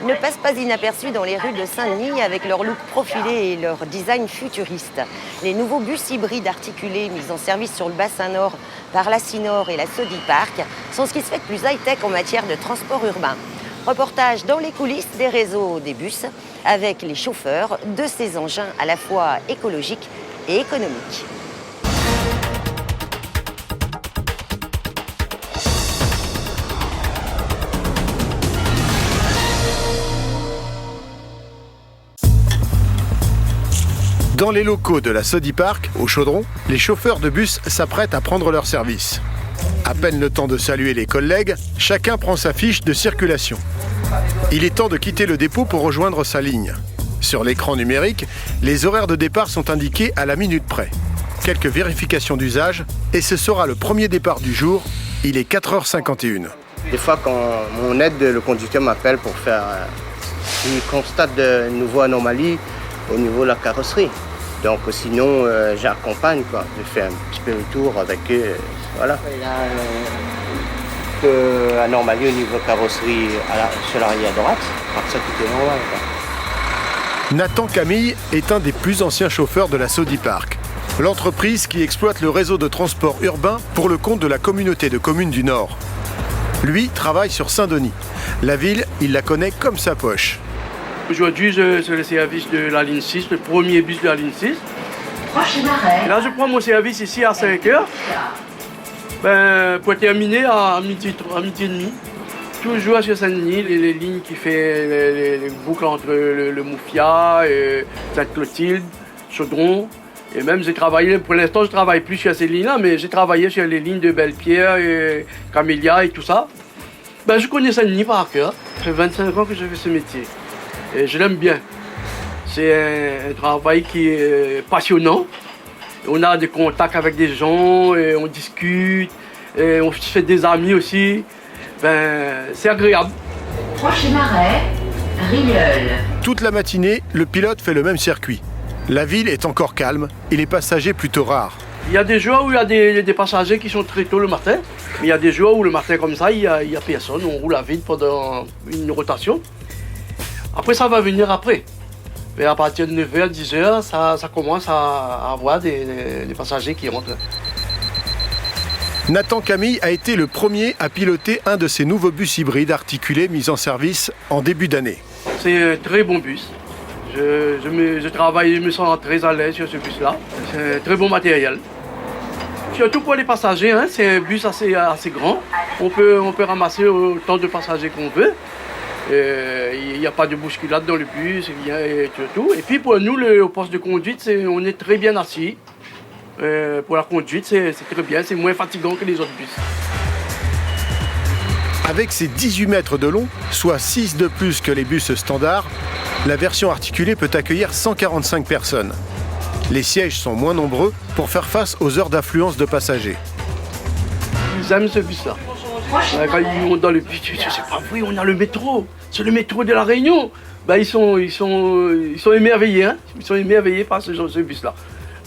ne passent pas inaperçus dans les rues de Saint-Denis avec leur look profilé et leur design futuriste. Les nouveaux bus hybrides articulés mis en service sur le bassin nord par la Cinor et la Sodiparc sont ce qui se fait de plus high-tech en matière de transport urbain. Reportage dans les coulisses des réseaux des bus avec les chauffeurs de ces engins à la fois écologiques et économiques. Dans les locaux de la Sodiparc, au Chaudron, les chauffeurs de bus s'apprêtent à prendre leur service. À peine le temps de saluer les collègues, chacun prend sa fiche de circulation. Il est temps de quitter le dépôt pour rejoindre sa ligne. Sur l'écran numérique, les horaires de départ sont indiqués à la minute près. Quelques vérifications d'usage et ce sera le premier départ du jour. Il est 4h51. Des fois, quand mon aide, le conducteur m'appelle pour faire... il constate de nouvelles anomalies au niveau de la carrosserie. Donc sinon, j'accompagne, quoi. Je fais un petit peu le tour avec eux. Voilà. Il y a une anomalie au niveau de la carrosserie sur l'arrière droite. Par ça, tout est normal, quoi. Nathan Camille est un des plus anciens chauffeurs de la Sodiparc. L'entreprise qui exploite le réseau de transport urbain pour le compte de la communauté de communes du Nord. Lui travaille sur Saint-Denis. La ville, il la connaît comme sa poche. Aujourd'hui, c'est le service de la ligne 6, le premier bus de la ligne 6. Et là, je prends mon service ici à 5h pour terminer à midi et demi. Toujours sur Saint-Denis, les lignes qui font les boucles entre le Moufia, Sainte-Clotilde, Chaudron. Et même, j'ai travaillé, pour l'instant, je ne travaille plus sur ces lignes-là, mais j'ai travaillé sur les lignes de Belle-Pierre, et Camélia et tout ça. Je connais Saint-Denis par cœur. Ça fait 25 ans que je fais ce métier. Et je l'aime bien. C'est un travail qui est passionnant. On a des contacts avec des gens, et on discute, et on se fait des amis aussi. C'est agréable. Prochain arrêt, Rieul. Toute la matinée, le pilote fait le même circuit. La ville est encore calme et les passagers plutôt rares. Il y a des jours où il y a des passagers qui sont très tôt le matin. Mais il y a des jours où le matin comme ça, il y a personne. On roule à vide pendant une rotation. Après, ça va venir après. Mais à partir de 9h, 10h, ça commence à avoir des passagers qui rentrent. Nathan Camille a été le premier à piloter un de ces nouveaux bus hybrides articulés mis en service en début d'année. C'est un très bon bus. Je me sens très à l'aise sur ce bus-là. C'est un très bon matériel. Surtout pour les passagers, hein, c'est un bus assez grand. On peut ramasser autant de passagers qu'on veut. Il n'y a pas de bousculade dans le bus, et tout. Et puis pour nous, au poste de conduite, on est très bien assis. Pour la conduite, c'est très bien, c'est moins fatigant que les autres bus. Avec ses 18 mètres de long, soit 6 de plus que les bus standards, la version articulée peut accueillir 145 personnes. Les sièges sont moins nombreux pour faire face aux heures d'affluence de passagers. Ils aiment ce bus-là. Quand ils montent dans le bus, c'est pas vrai, on a le métro. C'est le métro de la Réunion. Ils sont émerveillés, hein. Ils sont émerveillés par ce bus-là.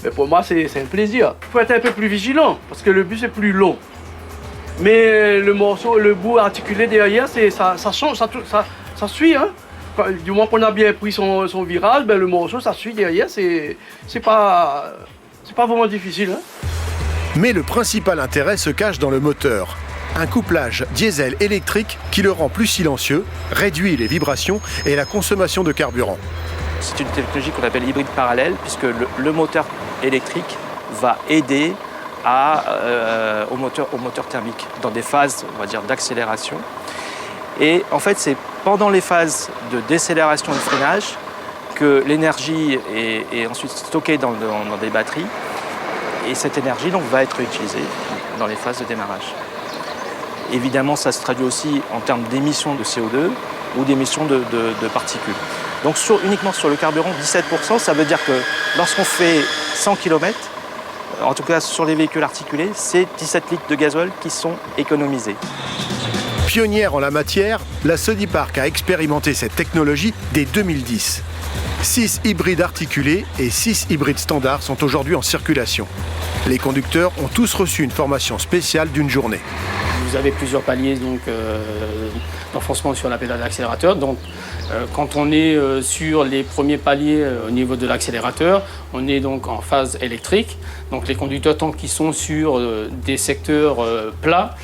Mais pour moi, c'est un plaisir. Il faut être un peu plus vigilant, parce que le bus est plus long. Mais le bout articulé derrière, ça change, ça suit, hein. Du moment qu'on a bien pris son virage, le morceau, ça suit derrière, c'est pas vraiment difficile, hein. Mais le principal intérêt se cache dans le moteur. Un couplage diesel-électrique qui le rend plus silencieux, réduit les vibrations et la consommation de carburant. C'est une technologie qu'on appelle hybride parallèle, puisque le moteur électrique va aider au moteur thermique dans des phases, on va dire, d'accélération. Et en fait, c'est pendant les phases de décélération et de freinage que l'énergie est ensuite stockée dans des batteries. Et cette énergie donc, va être utilisée dans les phases de démarrage. Évidemment, ça se traduit aussi en termes d'émissions de CO2 ou d'émissions de particules. Donc uniquement sur le carburant, 17%, ça veut dire que lorsqu'on fait 100 km, en tout cas sur les véhicules articulés, c'est 17 litres de gasoil qui sont économisés. Pionnière en la matière, la Sodiparc a expérimenté cette technologie dès 2010. 6 hybrides articulés et 6 hybrides standards sont aujourd'hui en circulation. Les conducteurs ont tous reçu une formation spéciale d'une journée. vous avez plusieurs paliers d'enfoncement sur la pédale d'accélérateur. Donc, quand on est sur les premiers paliers au niveau de l'accélérateur, on est donc en phase électrique. Donc, les conducteurs, tant qu'ils sont sur des secteurs plats,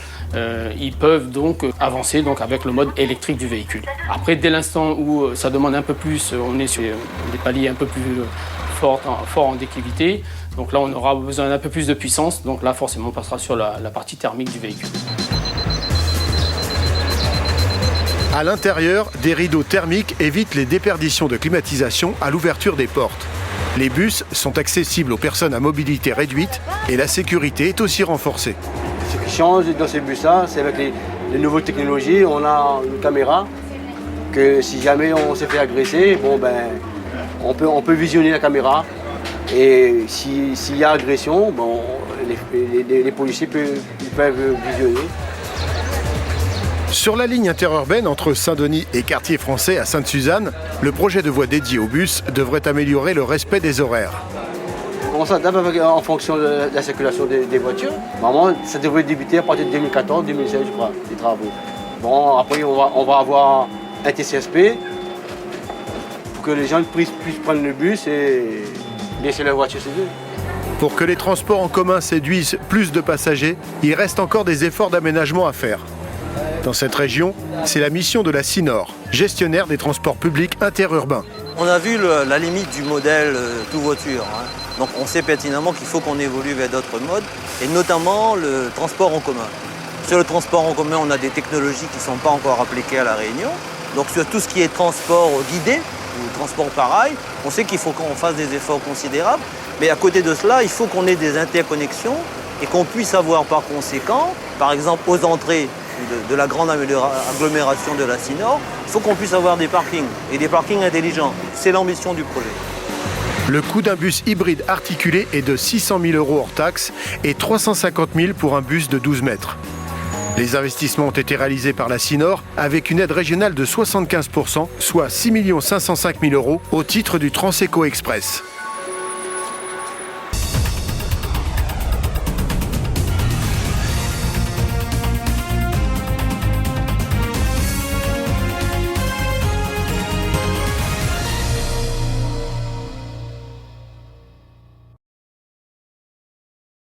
ils peuvent donc avancer donc, avec le mode électrique du véhicule. Après, dès l'instant où ça demande un peu plus, on est sur des paliers un peu plus forts en déclivité. Donc là, on aura besoin d'un peu plus de puissance. Donc là, forcément, on passera sur la partie thermique du véhicule. À l'intérieur, des rideaux thermiques évitent les déperditions de climatisation à l'ouverture des portes. Les bus sont accessibles aux personnes à mobilité réduite et la sécurité est aussi renforcée. Ce qui change dans ces bus-là, c'est avec les nouvelles technologies. On a une caméra que si jamais on s'est fait agresser, on peut visionner la caméra. Et s'il y a agression, les policiers peuvent visionner. Sur la ligne interurbaine entre Saint-Denis et Quartier Français à Sainte-Suzanne, le projet de voie dédiée aux bus devrait améliorer le respect des horaires. On s'adapte en fonction de la circulation des voitures. Normalement, ça devrait débuter à partir de 2014-2016, je crois, les travaux. Bon, après, on va avoir un TCSP pour que les gens puissent prendre le bus et laisser leur voiture chez eux. Pour que les transports en commun séduisent plus de passagers, il reste encore des efforts d'aménagement à faire. Dans cette région, c'est la mission de la Sinor, gestionnaire des transports publics interurbains. On a vu la limite du modèle tout voiture. Donc on sait pertinemment qu'il faut qu'on évolue vers d'autres modes, et notamment le transport en commun. Sur le transport en commun, on a des technologies qui ne sont pas encore appliquées à La Réunion. Donc sur tout ce qui est transport guidé ou transport par rail, on sait qu'il faut qu'on fasse des efforts considérables. Mais à côté de cela, il faut qu'on ait des interconnexions et qu'on puisse avoir par conséquent, par exemple aux entrées de la grande agglomération de la Sinor, il faut qu'on puisse avoir des parkings et des parkings intelligents. C'est l'ambition du projet. Le coût d'un bus hybride articulé est de 600 000 € hors taxes et 350 000 pour un bus de 12 mètres. Les investissements ont été réalisés par la Sinor avec une aide régionale de 75%, soit 6 505 000 € au titre du Transeco Express.